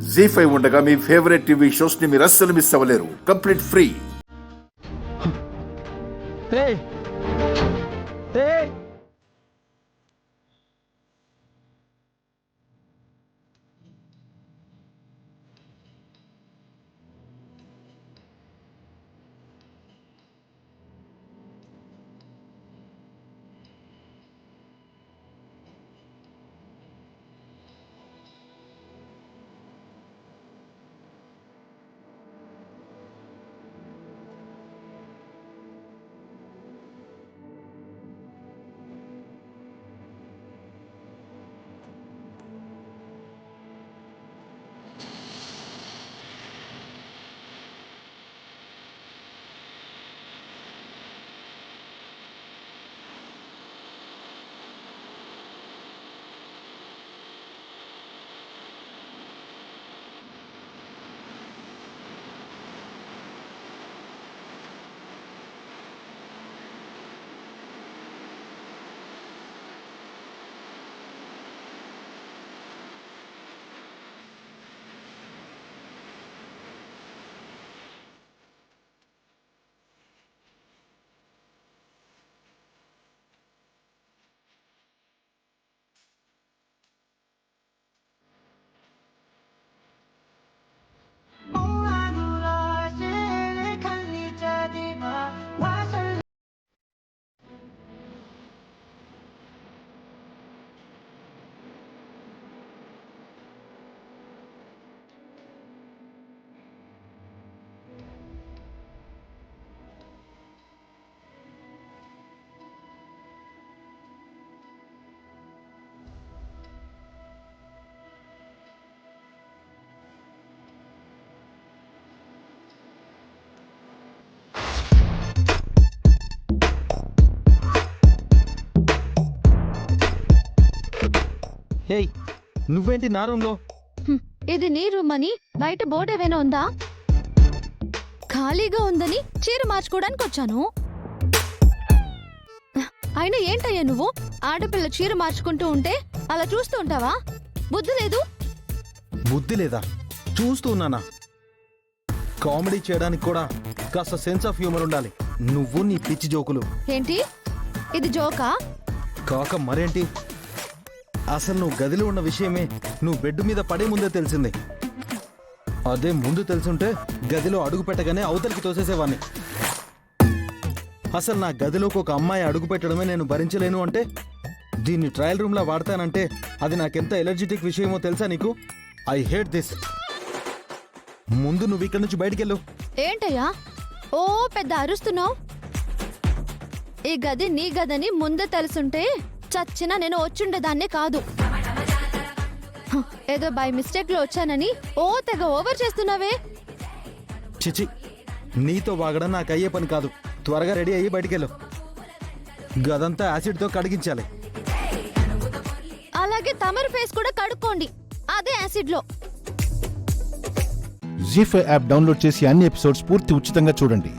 జీ5 ఉండగా మీ favourite TV shows ని మీరు అస్సలు మిస్ అవ్వలేరు. Complete free. హేయ్, నువ్వేంటి నా రూమ్లో? ఇది నీ రూమ్ అని బయట బోర్డు ఏమైనా ఉందా? ఖాళీగా ఉందని చీర మార్చుకోవడానికి వచ్చాను. అయినా ఏంటయ్యా నువ్వు ఆడపిల్ల చీర మార్చుకుంటూ ఉంటే అలా చూస్తూ ఉంటావా? బుద్ధి లేదు. బుద్ధి లేదా? చూస్తూ ఉన్నానా? కామెడీ చేయడానికి కూడా కాస్త సెన్స్ ఆఫ్ హ్యూమర్ ఉండాలి. నువ్వు నీ పిచ్చి జోకులు. ఏంటి ఇది జోకా? కాక మరేంటి, అసలు నువ్వు గదిలో ఉన్న విషయమే నువ్వు బెడ్ మీద పడే ముందే తెలిసింది. అదే ముందు తెలుసుంటే గదిలో అడుగు పెట్టగానే అవతలికి తోసేసేవాణ్ణి. అసలు నా గదిలోకి ఒక అమ్మాయి అడుగు పెట్టడమే నేను భరించలేను అంటే, దీన్ని ట్రయల్ రూమ్లా వాడతానంటే అది నాకెంత ఎలర్జెటిక్ విషయమో తెలుసా నీకు? I hate this. ముందు నువ్వు ఇక్కడి నుంచి బయటికెళ్ళు. ఏంటయ్యా ఓ పెద్ద అరుస్తున్నావు? ఈ గది నీ గదని ముందే తెలుసుంటే చచ్చినా నేను వచ్చుండేదాన్నే కాదు. ఏదో బై మిస్టేక్ లో వచ్చానని ఓ తెగ ఓవర్ చేస్తున్నావే. చిచి, నీతో వాగడం నాకు అయ్యే పని కాదు. త్వరగా రెడీ అయ్యి బయటికెళ్ళు. గదంతా యాసిడ్తో కడిగించాలి. అలాగే తమరి ఫేస్ కూడా కడుక్కోండి అదే యాసిడ్ లో. జీ5 యాప్ డౌన్లోడ్ చేసి అన్ని ఎపిసోడ్స్ పూర్తి ఉచితంగా చూడండి.